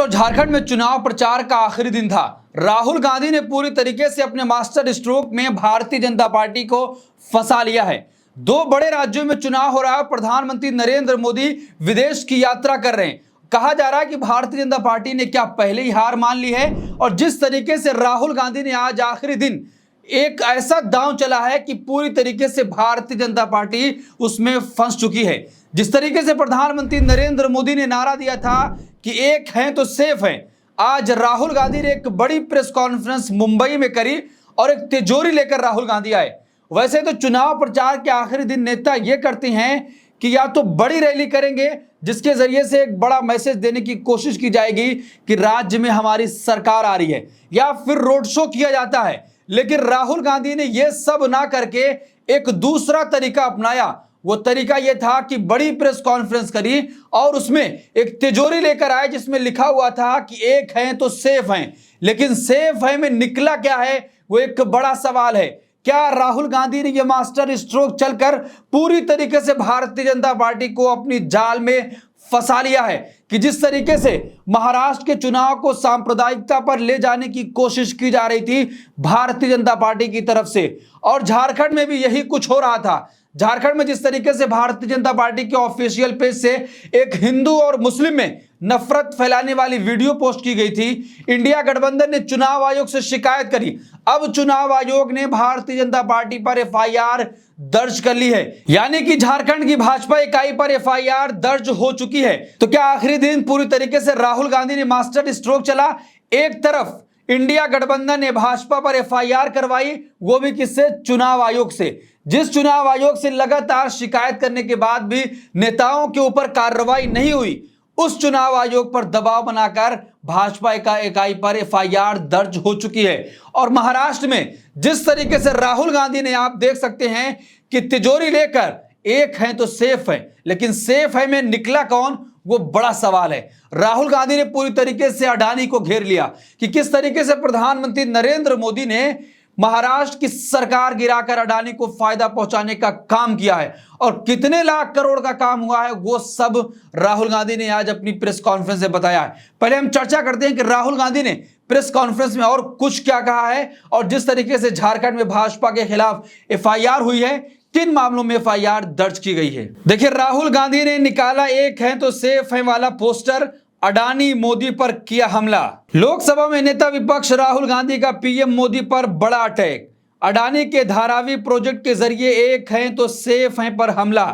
दोस्तों, झारखंड में चुनाव प्रचार का आखिरी दिन था। राहुल गांधी ने पूरी तरीके से अपने मास्टर स्ट्रोक में भारतीय जनता पार्टी को फंसा लिया है। दो बड़े राज्यों में चुनाव हो रहा है। प्रधानमंत्री नरेंद्र मोदी विदेश की यात्रा कर रहे हैं। कहा जा रहा है कि भारतीय जनता पार्टी ने क्या पहले ही हार मान ली है। और जिस तरीके से राहुल गांधी ने आज आखिरी दिन एक ऐसा दांव चला है कि पूरी तरीके से भारतीय जनता पार्टी उसमें फंस चुकी है। जिस तरीके से प्रधानमंत्री नरेंद्र मोदी ने नारा दिया था कि एक हैं तो सेफ हैं, आज राहुल गांधी ने एक बड़ी प्रेस कॉन्फ्रेंस मुंबई में करी और एक तिजोरी लेकर राहुल गांधी आए। वैसे तो चुनाव प्रचार के आखिरी दिन नेता यह करते हैं कि या तो बड़ी रैली करेंगे जिसके जरिए से एक बड़ा मैसेज देने की कोशिश की जाएगी कि राज्य में हमारी सरकार आ रही है, या फिर रोड शो किया जाता है। लेकिन राहुल गांधी ने यह सब ना करके एक दूसरा तरीका अपनाया। वो तरीका यह था कि बड़ी प्रेस कॉन्फ्रेंस करी और उसमें एक तिजोरी लेकर आए जिसमें लिखा हुआ था कि एक हैं तो सेफ हैं। लेकिन सेफ है में निकला क्या है, वो एक बड़ा सवाल है। क्या राहुल गांधी ने यह मास्टर स्ट्रोक चलकर पूरी तरीके से भारतीय जनता पार्टी को अपनी जाल में फंसा लिया है कि जिस तरीके से महाराष्ट्र के चुनाव को सांप्रदायिकता पर ले जाने की कोशिश की जा रही थी भारतीय जनता पार्टी की तरफ से, और झारखंड में भी यही कुछ हो रहा था। झारखंड में जिस तरीके से भारतीय जनता पार्टी के ऑफिशियल पेज से एक हिंदू और मुस्लिम में नफरत फैलाने वाली वीडियो पोस्ट की गई थी, इंडिया गठबंधन ने चुनाव आयोग से शिकायत करी। अब चुनाव आयोग ने भारतीय जनता पार्टी पर एफआईआर दर्ज कर ली है, यानी कि झारखंड की भाजपा इकाई पर एफआईआर दर्ज हो चुकी है। तो क्या आखिरी दिन पूरी तरीके से राहुल गांधी ने मास्टर स्ट्रोक चला? एक तरफ इंडिया गठबंधन ने भाजपा पर एफआईआर करवाई, वो भी किससे? चुनाव आयोग से। जिस चुनाव आयोग से लगातार शिकायत करने के बाद भी नेताओं के ऊपर कार्रवाई नहीं हुई, उस चुनाव आयोग पर दबाव बनाकर भाजपा इकाई पर एफआईआर दर्ज हो चुकी है। और महाराष्ट्र में जिस तरीके से राहुल गांधी ने, आप देख सकते हैं कि तिजोरी लेकर एक हैं तो सेफ है, लेकिन सेफ है में निकला कौन, वो बड़ा सवाल है। राहुल गांधी ने पूरी तरीके से अडानी को घेर लिया कि किस तरीके से प्रधानमंत्री नरेंद्र मोदी ने महाराष्ट्र की सरकार गिराकर अडानी को फायदा पहुंचाने का काम किया है, और कितने लाख करोड़ का काम हुआ है वो सब राहुल गांधी ने आज अपनी प्रेस कॉन्फ्रेंस में बताया है। पहले हम चर्चा करते हैं कि राहुल गांधी ने प्रेस कॉन्फ्रेंस में और कुछ क्या कहा है, और जिस तरीके से झारखंड में भाजपा के खिलाफ एफआईआर हुई है, किन मामलों में एफआईआर दर्ज की गई है। देखिए, राहुल गांधी ने निकाला एक हैं तो सेफ हैं वाला पोस्टर, अडानी मोदी पर किया हमला। लोकसभा में नेता विपक्ष राहुल गांधी का पीएम मोदी पर बड़ा अटैक। अडानी के धारावी प्रोजेक्ट के जरिए एक हैं तो सेफ हैं पर हमला।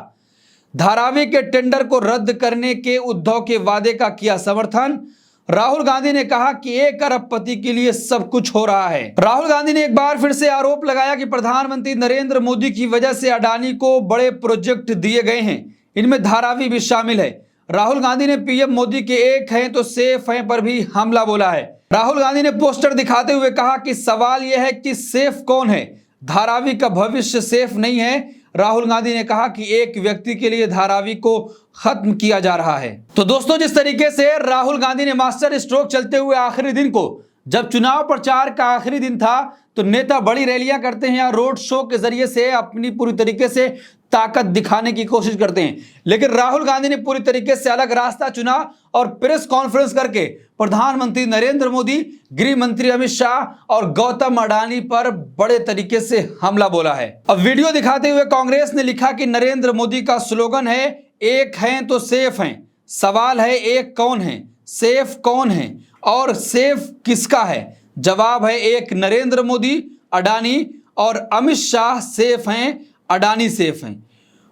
धारावी के टेंडर को रद्द करने के उद्धव के वादे का किया समर्थन। राहुल गांधी ने कहा कि 1 अरबपति के लिए सब कुछ हो रहा है। राहुल गांधी ने एक बार फिर से आरोप लगाया कि प्रधानमंत्री नरेंद्र मोदी की वजह से अडानी को बड़े प्रोजेक्ट दिए गए हैं, इनमें धारावी भी शामिल है। राहुल गांधी ने पीएम मोदी के एक हैं तो सेफ हैं पर भी हमला बोला है। राहुल गांधी ने पोस्टर दिखाते हुए कहा कि सवाल यह है कि सेफ कौन है, धारावी का भविष्य सेफ नहीं है। राहुल गांधी ने कहा कि एक व्यक्ति के लिए धारावी को खत्म किया जा रहा है। तो दोस्तों, जिस तरीके से राहुल गांधी ने मास्टर स्ट्रोक चलते हुए आखिरी दिन को, जब चुनाव प्रचार का आखिरी दिन था, तो नेता बड़ी रैलियां करते हैं या रोड शो के जरिए से अपनी पूरी तरीके से ताकत दिखाने की कोशिश करते हैं। लेकिन राहुल गांधी ने पूरी तरीके से अलग रास्ता चुना और प्रेस कॉन्फ्रेंस करके प्रधानमंत्री नरेंद्र मोदी, गृह मंत्री अमित शाह और गौतम अडानी पर बड़े तरीके से हमला बोला है। अब वीडियो दिखाते हुए कांग्रेस ने लिखा कि नरेंद्र मोदी का स्लोगन है एक हैं तो सेफ हैं। सवाल है एक कौन है, सेफ कौन है और सेफ किसका है? जवाब है एक नरेंद्र मोदी, अडानी और अमित शाह सेफ हैं, अडानी सेफ हैं।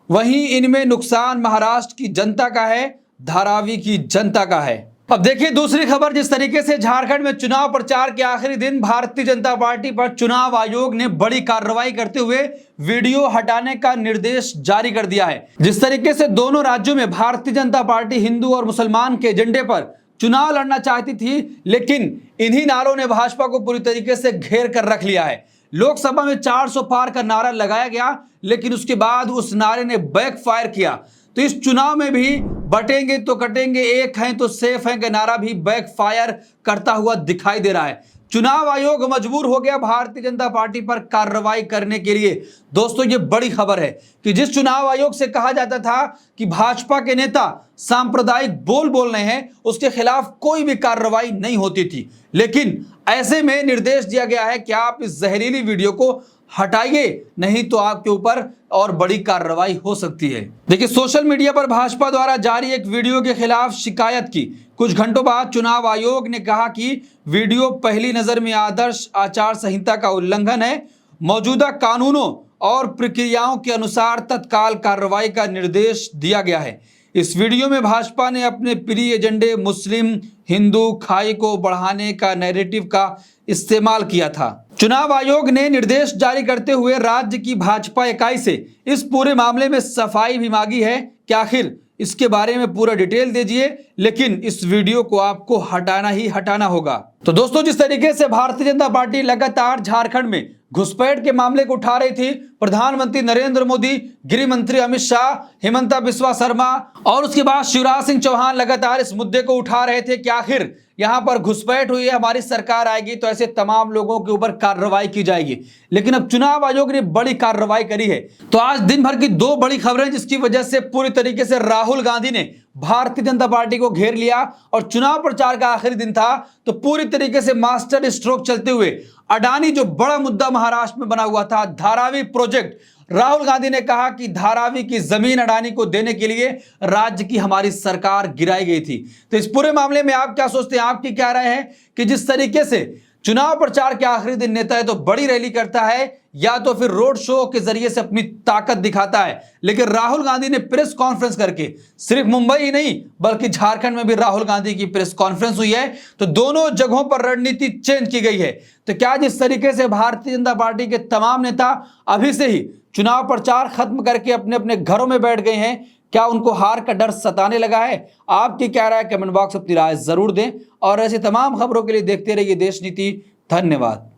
वहीं इनमें नुकसान महाराष्ट्र की जनता का है, धारावी की जनता का है। अब देखिए दूसरी खबर, जिस तरीके से झारखंड में चुनाव प्रचार के आखिरी दिन भारतीय जनता पार्टी पर चुनाव आयोग ने बड़ी कार्रवाई करते हुए वीडियो हटाने का निर्देश जारी कर दिया है। जिस तरीके से दोनों राज्यों में भारतीय जनता पार्टी हिंदू और मुसलमान के एजेंडे पर चुनाव लड़ना चाहती थी, लेकिन इन्हीं नारों ने भाजपा को पूरी तरीके से घेर कर रख लिया है। लोकसभा में 400 पार का नारा लगाया गया, लेकिन उसके बाद उस नारे ने बैकफायर किया। तो इस चुनाव में भी बटेंगे तो कटेंगे, एक हैं तो सेफ हैं का नारा भी बैकफायर करता हुआ दिखाई दे रहा है। चुनाव आयोग मजबूर हो गया भारतीय जनता पार्टी पर कार्रवाई करने के लिए। दोस्तों ये बड़ी खबर है कि जिस चुनाव आयोग से कहा जाता था कि भाजपा के नेता सांप्रदायिक बोल रहे हैं, उसके खिलाफ कोई भी कार्रवाई नहीं होती थी, लेकिन ऐसे में निर्देश दिया गया है कि आप इस जहरीली वीडियो को हटाइए, नहीं तो आपके ऊपर और बड़ी कार्रवाई हो सकती है। देखिए, सोशल मीडिया पर भाजपा द्वारा जारी एक वीडियो के खिलाफ शिकायत की कुछ घंटों बाद चुनाव आयोग ने कहा कि वीडियो पहली नजर में आदर्श आचार संहिता का उल्लंघन है, मौजूदा कानूनों और प्रक्रियाओं के अनुसार तत्काल कार्रवाई का निर्देश दिया गया है। इस वीडियो में भाजपा ने अपने प्रिय एजेंडे मुस्लिम हिंदू खाई को बढ़ाने का नैरेटिव का इस्तेमाल किया था। चुनाव आयोग ने निर्देश जारी करते हुए राज्य की भाजपा इकाई से इस पूरे मामले में सफाई भी मांगी है कि आखिर इसके बारे में पूरा डिटेल दीजिए, लेकिन इस वीडियो को आपको हटाना ही हटाना होगा। तो दोस्तों, जिस तरीके से भारतीय जनता पार्टी लगातार झारखंड में घुसपैठ के मामले को उठा रही थी, प्रधानमंत्री नरेंद्र मोदी, गृह मंत्री अमित शाह, हेमंता बिस्वा शर्मा और उसके बाद शिवराज सिंह चौहान लगातार इस मुद्दे को उठा रहे थे कि आखिर यहां पर घुसपैठ हुई है, हमारी सरकार आएगी तो ऐसे तमाम लोगों के ऊपर कार्रवाई की जाएगी। लेकिन अब चुनाव आयोग ने बड़ी कार्रवाई करी है। तो आज दिन भर की दो बड़ी खबरें जिसकी वजह से पूरी तरीके से राहुल गांधी ने भारतीय जनता पार्टी को घेर लिया और चुनाव प्रचार का आखिरी दिन था, तो पूरी तरीके से मास्टर स्ट्रोक चलते हुए अडानी जो बड़ा मुद्दा महाराष्ट्र में बना हुआ था, धारावी प्रोजेक्ट, राहुल गांधी ने कहा कि धारावी की जमीन अडानी को देने के लिए राज्य की हमारी सरकार गिराई गई थी। तो इस पूरे मामले में आप क्या सोचते हैं, आपकी क्या राय है कि जिस तरीके से चुनाव प्रचार के आखिरी दिन नेता है तो बड़ी रैली करता है या तो फिर रोड शो के जरिए से अपनी ताकत दिखाता है, लेकिन राहुल गांधी ने प्रेस कॉन्फ्रेंस करके सिर्फ मुंबई ही नहीं बल्कि झारखंड में भी राहुल गांधी की प्रेस कॉन्फ्रेंस हुई है। तो दोनों जगहों पर रणनीति चेंज की गई है। तो क्या जिस तरीके से भारतीय जनता पार्टी के तमाम नेता अभी से ही चुनाव प्रचार खत्म करके अपने अपने घरों में बैठ गए हैं, क्या उनको हार का डर सताने लगा है? आपकी क्या राय, कमेंट बॉक्स अपनी राय जरूर दें और ऐसी तमाम खबरों के लिए देखते रहिए देश नीति। धन्यवाद।